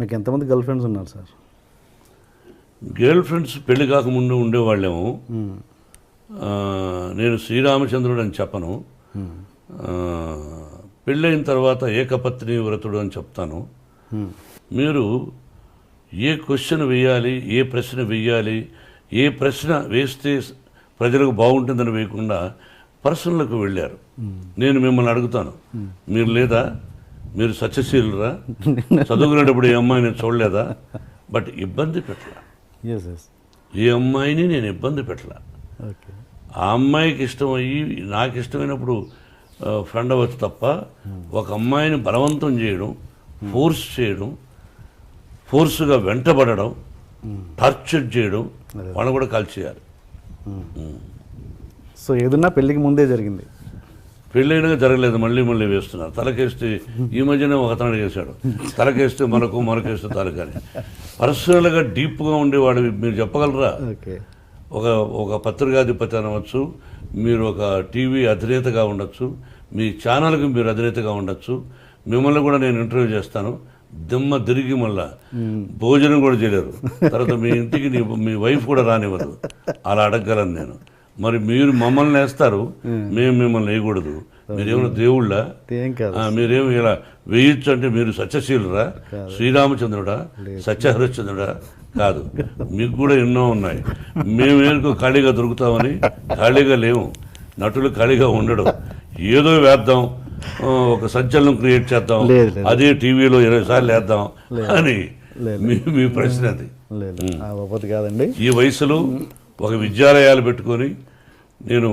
మీకు ఎంతమంది girl friends ఉన్నారు సార్? గర్ల్ ఫ్రెండ్స్ పెళ్లి కాకముందు ఉండేవాళ్ళేమో. నేను శ్రీరామచంద్రుడు అని చెప్పను. పెళ్ళైన తర్వాత ఏకపత్ని వ్రతుడు అని చెప్తాను. మీరు ఏ క్వశ్చన్ వేయాలి, ఏ ప్రశ్న వేయాలి, ఏ ప్రశ్న వేస్తే ప్రజలకు బాగుంటుందని వేయకుండా పర్సనల్కి వెళ్ళారు. నేను మిమ్మల్ని అడుగుతాను, మీరు లేదా, మీరు సత్యశీలురా, చదువుకునేటప్పుడు ఏ అమ్మాయిని చూడలేదా? బట్ ఇబ్బంది పెట్టలా. ఏ అమ్మాయిని నేను ఇబ్బంది పెట్టలా. ఆ అమ్మాయికి ఇష్టమయ్యి నాకు ఇష్టమైనప్పుడు ఫ్రెండ్ అవ్వచ్చు తప్ప ఒక అమ్మాయిని బలవంతం చేయడం, ఫోర్స్ చేయడం, ఫోర్స్గా వెంటబడడం, టార్చర్ చేయడం, వాళ్ళని కూడా కాల్చేయాలి. సో ఏదన్నా పెళ్ళికి ముందే జరిగింది, పెళ్ళైనా జరగలేదు, మళ్ళీ మళ్ళీ వేస్తున్నారు. తలకేస్తే ఈ మధ్యనే ఒక అతను వేశాడు, తలకేస్తే మరకేస్తే తలకని. పర్సనల్గా డీప్గా ఉండేవాడు మీరు చెప్పగలరా? ఒక పత్రికాధిపతి అనవచ్చు, మీరు ఒక టీవీ అధినేతగా ఉండొచ్చు, మీ ఛానల్కి మీరు అధినేతగా ఉండొచ్చు, మిమ్మల్ని కూడా నేను ఇంటర్వ్యూ చేస్తాను. దిమ్మ తిరిగి మళ్ళా భోజనం కూడా చేయలేరు. తర్వాత మీ ఇంటికి మీ వైఫ్ కూడా రానివ్వదు. అలా అడగగలను నేను. మరి మీరు మమ్మల్ని వేస్తారు, మేము మిమ్మల్ని వేయకూడదు. మీరేమైనా దేవుళ్ళా? మీరేమి ఇలా వేయచ్చు అంటే మీరు సత్యశీలురా, శ్రీరామచంద్రుడా, సత్యహరిశ్చంద్రుడా? కాదు, మీకు కూడా ఎన్నో ఉన్నాయి. మేమేందుకు ఖాళీగా దొరుకుతామని? ఖాళీగా లేవు. నటులు ఖాళీగా ఉండడం, ఏదో వేద్దాం, ఒక సంచలనం క్రియేట్ చేద్దాం, అదే టీవీలో 20 సార్లు వేద్దాం అని మీ ప్రశ్న అది. కాదండి. ఈ వయసులో ఒక విద్యాలయాలు పెట్టుకొని నేను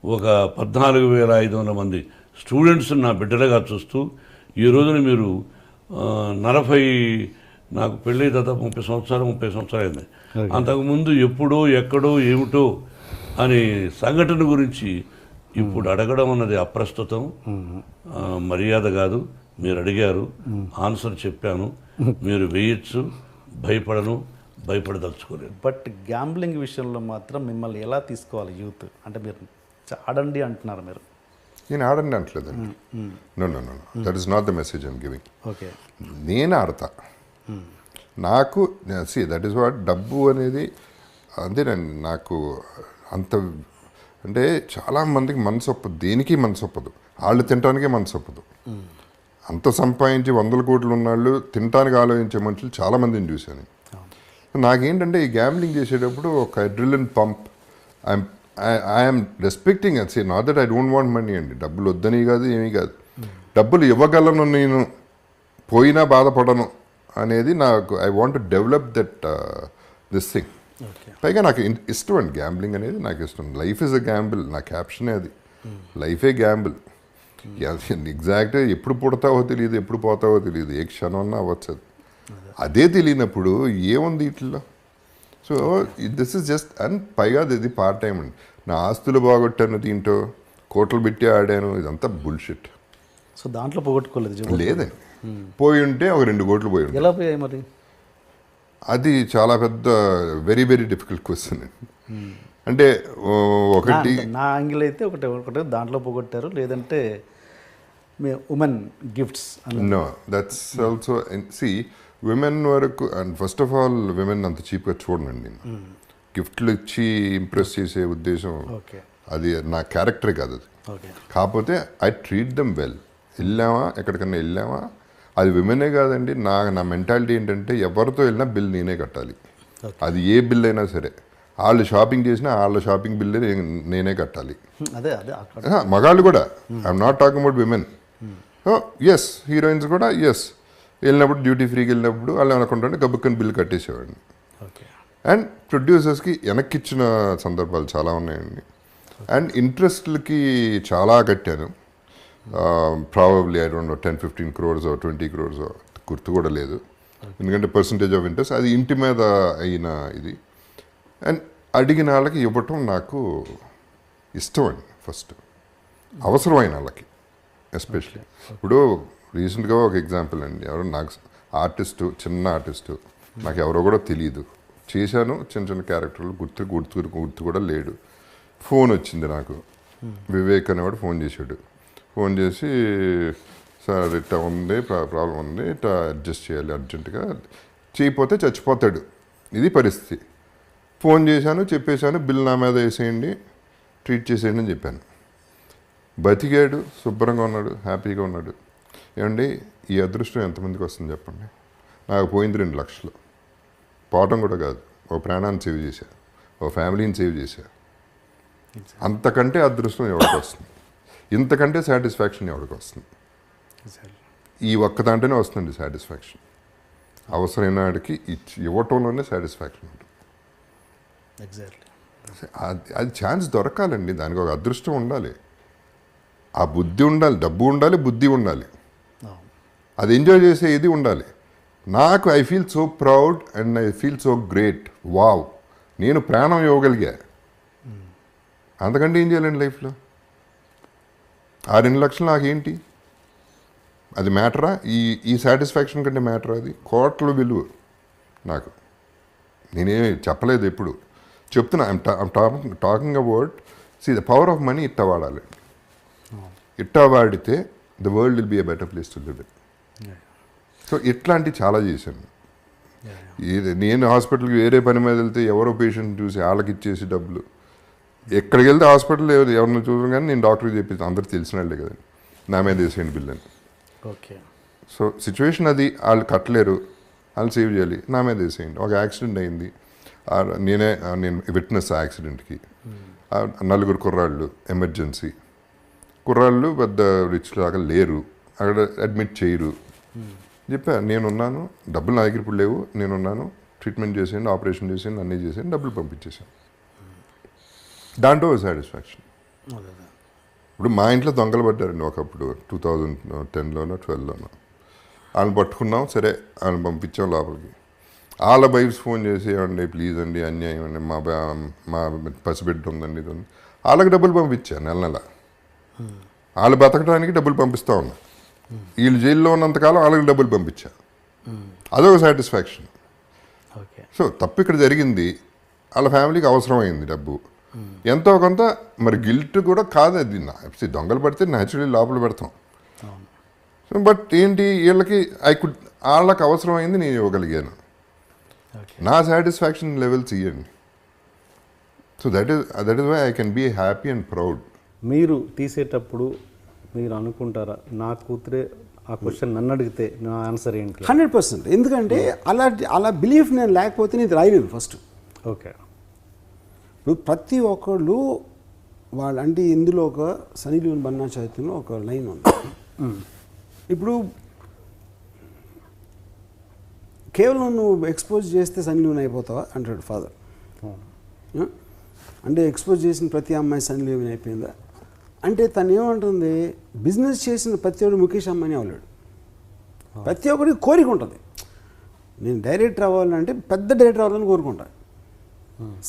ఒక 14,500 మంది స్టూడెంట్స్ నా బిడ్డలుగా చూస్తూ ఈ రోజున మీరు 40, నాకు పెళ్ళి దాదాపు 30 సంవత్సరాలు అయింది. అంతకుముందు ఎప్పుడో ఎక్కడో ఏమిటో అని సంఘటన గురించి ఇప్పుడు అడగడం అన్నది అప్రస్తుతం, మర్యాద కాదు. మీరు అడిగారు, ఆన్సర్ చెప్పాను. మీరు వేయచ్చు, భయపడను, భయపడదలుచుకోలేదు. బట్ గ్యాంబ్లింగ్ విషయంలో మాత్రం మిమ్మల్ని ఎలా తీసుకోవాలి యూత్? అంటే మీరు ఆడండి అంటున్నారు, మీరు. నేను ఆడండి అంటలేదండి. No, that is not the message I'm giving. Okay, నేను ఆడతా. నాకు దట్ ఈస్ వాట్, డబ్బు అనేది అంతేనండి. నాకు అంత అంటే చాలామందికి మనసు ఒప్పదు, దేనికి మనసు ఒప్పదు. వాళ్ళు తినడానికే మనసు ఒప్పదు. అంత సంపాదించి 100 కోట్లు ఉన్నవాళ్ళు తినడానికి ఆలోచించే మనుషులు చాలామందిని చూశాను. నాకేంటంటే ఈ గ్యాంబ్లింగ్ చేసేటప్పుడు ఒక అడ్రిలిన్ pump. I'm respecting and say not that I don't want money అండి. డబ్బులు వద్దని కాదు, ఏమీ కాదు. డబ్బులు ఇవ్వగలను, నేను పోయినా బాధపడను అనేది నాకు. I want to develop that this thing. పైగా నాకు ఇష్టం అండి గ్యాంబ్లింగ్ అనేది, నాకు ఇష్టం. లైఫ్ ఇస్ అ గ్యాంబుల్, నా క్యాప్షనే అది. లైఫే గ్యాంబుల్. ఎగ్జాక్ట్గా ఎప్పుడు పుడతావో తెలియదు, ఎప్పుడు పోతావో తెలియదు, ఏ క్షణం అన్నా అవ్వచ్చు. అది అదే తెలియనప్పుడు ఏముంది వీటిల్లో? So this is just. And పైగా ఇది పార్ట్ టైం అండి. నా ఆస్తులు బాగొట్టాను, దీంట్లో కోట్లు పెట్టి ఆడాను, ఇదంతా బుల్షిట్. సో దాంట్లో పోగొట్టుకోలేదు? లేదండి. పోయి ఉంటే ఒక 2 కోట్లు పోయి ఉంటే. ఎలా పోయాయి మరి? అది చాలా పెద్ద వెరీ వెరీ డిఫికల్ట్ క్వశ్చన్ అండి. అంటే ఒకటి నా యాంగిల్ అయితే ఒకటే దాంట్లో పోగొట్టారు, లేదంటే women gifts. No, that's also. See, women వరకు, and first of all women అంత చీప్గా చూడండి. గిఫ్ట్లు ఇచ్చి ఇంప్రెస్ చేసే ఉద్దేశం అది నా క్యారెక్టరే కాదు అది. కాకపోతే ఐ ట్రీట్ దెమ్ వెల్. వెళ్ళామా, ఎక్కడికన్నా వెళ్ళామా, అది విమెనే కాదండి. నా మెంటాలిటీ ఏంటంటే ఎవరితో వెళ్ళినా బిల్ నేనే కట్టాలి. అది ఏ బిల్ అయినా సరే. వాళ్ళు షాపింగ్ చేసినా వాళ్ళ షాపింగ్ బిల్ నేనే కట్టాలి. మగాళ్ళు కూడా. I'm not talking about women. Yes, heroines కూడా ఎస్. వెళ్ళినప్పుడు డ్యూటీ ఫ్రీకి వెళ్ళినప్పుడు వాళ్ళు అనుకుంటుంటే గబుక్కని బిల్ కట్టేసేవాడిని. అండ్ ప్రొడ్యూసర్స్కి వెనక్కిచ్చిన సందర్భాలు చాలా ఉన్నాయండి. అండ్ ఇంట్రెస్ట్లకి చాలా కట్టాను. Probably I don't know 10-15 crores 20 crores గుర్తు కూడా లేదు. ఎందుకంటే పర్సంటేజ్ ఆఫ్ ఇంట్రెస్ట్ అది ఇంటి మీద అయిన ఇది. అండ్ అడిగిన వాళ్ళకి ఇవ్వటం నాకు ఇష్టం అండి. ఫస్ట్ అవసరమైన వాళ్ళకి ఎస్పెషలీ. ఇప్పుడు రీసెంట్గా ఒక ఎగ్జాంపుల్ అండి. ఎవరో నాకు ఆర్టిస్టు, చిన్న ఆర్టిస్టు, నాకు ఎవరో కూడా తెలియదు. చేశాను చిన్న క్యారెక్టర్లు, గుర్తు కూడా లేడు. ఫోన్ వచ్చింది నాకు. వివేక్ అనేవాడు ఫోన్ చేశాడు. ఫోన్ చేసి సార్ ఇట్లా ఉంది ప్రాబ్లం ఉంది, ఇట్లా అడ్జస్ట్ చేయాలి అర్జెంటుగా, చేయకపోతే చచ్చిపోతాడు, ఇది పరిస్థితి. ఫోన్ చేశాను, చెప్పేశాను, బిల్ నా మీద వేసేయండి, ట్రీట్ చేసేయండి అని చెప్పాను. బతికాడు, శుభ్రంగా ఉన్నాడు, హ్యాపీగా ఉన్నాడు. ఏమండి ఈ అదృష్టం ఎంతమందికి వస్తుంది చెప్పండి? నాకు పోయింది 2 లక్షలు, పోవటం కూడా కాదు, ఓ ప్రాణాన్ని సేవ్ చేశా, ఓ ఫ్యామిలీని సేవ్ చేశా. అంతకంటే అదృష్టం ఎవరికి వస్తుంది? ఇంతకంటే సాటిస్ఫాక్షన్ ఎవరికి వస్తుంది? ఈ ఒక్క దాంట్లోనే వస్తుంది సాటిస్ఫాక్షన్. అవసరమైన వాడికి ఇవ్వటంలోనే సాటిస్ఫాక్షన్ ఉంటుంది. అది ఛాన్స్ దొరకాలండి, దానికి ఒక అదృష్టం ఉండాలి, ఆ బుద్ధి ఉండాలి, డబ్బు ఉండాలి, బుద్ధి ఉండాలి, అది ఎంజాయ్ చేసే ఇది ఉండాలి. నాకు I feel so proud and I feel so great. Wow, నేను ప్రాణం ఇవ్వగలిగా, అంతకంటే ఏం చేయాలండి లైఫ్లో? ఆ 2 లక్షలు నాకేంటి? అది మ్యాటరా? ఈ సాటిస్ఫాక్షన్ కంటే మ్యాటరా? అది కోట్ల విలువ నాకు. నేనేమి చెప్పలేదు, ఎప్పుడు చెప్తున్నా. Talking about the power of money. ఇట్టా వాడాలి, ఇట్టా వాడితే the world will be a better place to live in. So ఇట్లాంటివి చాలా చేశాను. నేను హాస్పిటల్కి వేరే పని మీద వెళ్తే ఎవరో పేషెంట్ చూసి వాళ్ళకి ఇచ్చేసి డబ్బులు, ఎక్కడికి వెళ్తే హాస్పిటల్ ఎవరిని చూసాను కానీ నేను డాక్టర్కి చెప్పేసి అందరికి తెలిసిన వాళ్ళే కదండి, నా మీద వేసేయండి బిల్ అని. ఓకే. సో సిచ్యువేషన్ అది, వాళ్ళు కట్టలేరు, వాళ్ళు సేవ్ చేయాలి, నా మీద వేసేయండి. ఒక యాక్సిడెంట్ అయింది, నేను విట్నెస్ ఆ యాక్సిడెంట్కి. 4 కుర్రాళ్ళు, ఎమర్జెన్సీ కుర్రాళ్ళు, పెద్ద రిచ్ లాగా లేరు, అక్కడ అడ్మిట్ చేయరు. చెప్పా, నేనున్నాను, డబ్బులు నా దగ్గర ఇప్పుడు లేవు, నేనున్నాను, ట్రీట్మెంట్ చేసేయండి, ఆపరేషన్ చేసేయండి, అన్నీ చేసేయండి, డబ్బులు పంపించేసాను. దాంట్లో సాటిస్ఫాక్షన్. ఇప్పుడు మా ఇంట్లో దొంగలు పడ్డారండి ఒకప్పుడు, 2010లోనో 12లోనో. వాళ్ళని పట్టుకున్నాం, సరే వాళ్ళని పంపించాం లోపలికి. వాళ్ళ వైఫ్స్ ఫోన్ చేసి, ఏమండి ప్లీజ్ అండి, అన్యాయం అండి, మా పసిబిడ్డ ఉందండి, ఇది ఉంది. వాళ్ళకి డబ్బులు పంపించాను, నెల నెల. వాళ్ళు బతకడానికి డబ్బులు పంపిస్తూ ఉన్నా. వీళ్ళు జైల్లో ఉన్నంతకాలం వాళ్ళకి డబ్బులు పంపించా, అదొక సాటిస్ఫాక్షన్. సో తప్పు ఇక్కడ జరిగింది, వాళ్ళ ఫ్యామిలీకి అవసరమైంది డబ్బు, ఎంతో కొంత. మరి గిల్ట్ కూడా కాదు అది, దొంగలు పడితే న్యాచురల్లీ లోపల పెడతాం. సో బట్ ఏంటి, వాళ్ళకి అవసరమైంది నేను ఇవ్వగలిగాను, నా సాటిస్ఫాక్షన్ లెవెల్స్ ఇవ్వండి. So that is why I can be happy and proud. మీరు తీసేటప్పుడు మీరు అనుకుంటారా, నా కూతురే ఆ క్వశ్చన్ నన్ను అడిగితే నా ఆన్సర్ ఏంటి? 100%. ఎందుకంటే అలా బిలీఫ్ నేను లేకపోతే నేను రాయలేను ఫస్ట్. ఓకే. ఇప్పుడు ప్రతి ఒక్కళ్ళు వాళ్ళు, అంటే ఇందులో ఒక సనీ లియోన్ బన్నా చైతన్యంలో ఒక లైన్ ఉంది. ఇప్పుడు కేవలం నువ్వు ఎక్స్పోజ్ చేస్తే సనీ లియోన్ అయిపోతావా అంటాడు ఫాదర్. అంటే ఎక్స్పోజ్ చేసిన ప్రతి అమ్మాయి సనీ లియోన్ అయిపోయిందా అంటే, తను ఏమంటుంది, బిజినెస్ చేసిన ప్రతి ఒక్కరు ముఖేష్ అంబానీ అవ్వలేడు. ప్రతి ఒక్కరికి కోరిక ఉంటుంది, నేను డైరెక్టర్ అవ్వాలంటే పెద్ద డైరెక్టర్ అవ్వాలని కోరుకుంటాను.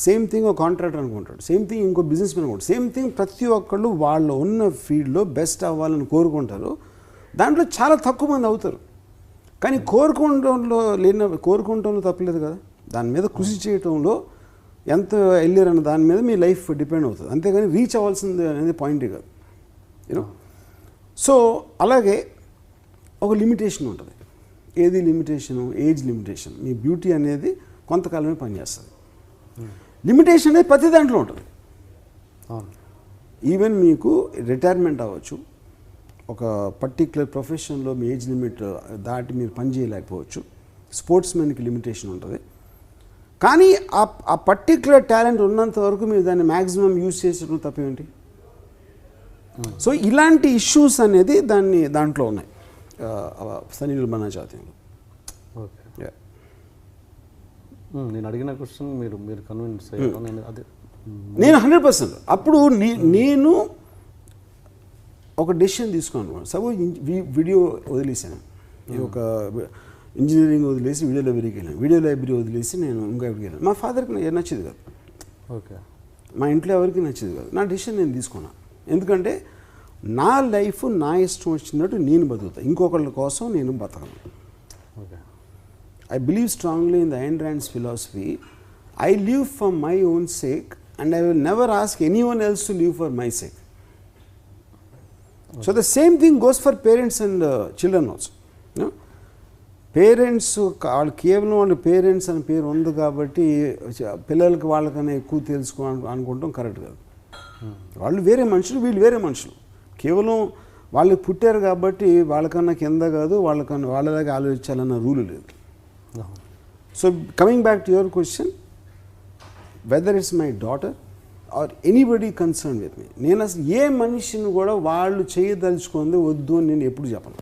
సేమ్ థింగ్ ఒక కాంట్రాక్టర్ అనుకుంటాడు, సేమ్ థింగ్ ఇంకో బిజినెస్ మ్యాన్ అనుకుంటాడు, సేమ్ థింగ్ ప్రతి ఒక్కళ్ళు వాళ్ళు ఉన్న ఫీల్డ్లో బెస్ట్ అవ్వాలని కోరుకుంటారు. దాంట్లో చాలా తక్కువ మంది అవుతారు. కానీ కోరుకుంటంలో తప్పలేదు కదా, దాని మీద కృషి చేయటంలో ఎంత వెళ్ళారన్న దాని మీద మీ లైఫ్ డిపెండ్ అవుతుంది, అంతేగాని రీచ్ అవ్వాల్సింది అనేది పాయింటే కాదు, యూనో. సో అలాగే ఒక లిమిటేషన్ ఉంటుంది. ఏది లిమిటేషను? Age limitation. మీ బ్యూటీ అనేది కొంతకాలమే పనిచేస్తుంది. లిమిటేషన్ అనేది ప్రతి దాంట్లో ఉంటుంది. ఈవెన్ మీకు రిటైర్మెంట్ అవ్వచ్చు, ఒక పర్టిక్యులర్ ప్రొఫెషన్లో మీ ఏజ్ లిమిట్ దాటి మీరు పని చేయలేకపోవచ్చు, స్పోర్ట్స్ మెన్కి లిమిటేషన్ ఉంటుంది. కానీ ఆ పర్టిక్యులర్ టాలెంట్ ఉన్నంత వరకు మీరు దాన్ని మ్యాక్సిమం యూజ్ చేసేటప్పుడు తప్పేంటి? సో ఇలాంటి ఇష్యూస్ అనేది దాంట్లో ఉన్నాయి సనీ లియోన్ బన్నా చైతన్యంలో. ఓకే. నేను అడిగిన క్వశ్చన్ మీరు కన్విన్స్ అయ్యారు. నేను 100%. అప్పుడు నేను ఒక డెసిషన్ తీసుకున్నాను. సపోజ్ వీడియో వదిలేసాను, ఒక ఇంజనీరింగ్ వదిలేసి వీడియో లైబ్రరీకి వెళ్ళాను, వీడియో లైబ్రరీ వదిలేసి నేను ఇంకా ఎక్కడికి వెళ్ళాను. మా ఫాదర్కి నచ్చేది కాదు, ఓకే, మా ఇంట్లో ఎవరికి నచ్చేది కాదు. నా డెసిషన్ నేను తీసుకున్నాను, ఎందుకంటే నా లైఫ్ నా ఇష్టం వచ్చినట్టు నేను బతుకుతాను, ఇంకొకళ్ళ కోసం నేను బతకను. Okay. I believe strongly in the Ayn Rand's philosophy. I live for my own sake and I will never ask anyone else to live for my sake. So the same thing goes for parents and children also. Parents వాళ్ళు కేవలం వాళ్ళ parents అని పేరు ఉంది కాబట్టి పిల్లలకి వాళ్ళకన్నా ఎక్కువ తెలుసుకో అనుకుంటాం కరెక్ట్ కాదు. వాళ్ళు వేరే మనుషులు, వీళ్ళు వేరే మనుషులు. కేవలం వాళ్ళు పుట్టారు కాబట్టి వాళ్ళకన్నా కింద కాదు, వాళ్ళలాగా ఆలోచించాలన్న రూల్ లేదు. So coming back to your question, whether it's my daughter or anybody concern with me, నేను అసలు ఏ మనిషిని కూడా వాళ్ళు చేయదలుచుకుంది వద్దు అని నేను ఎప్పుడు చెప్పను.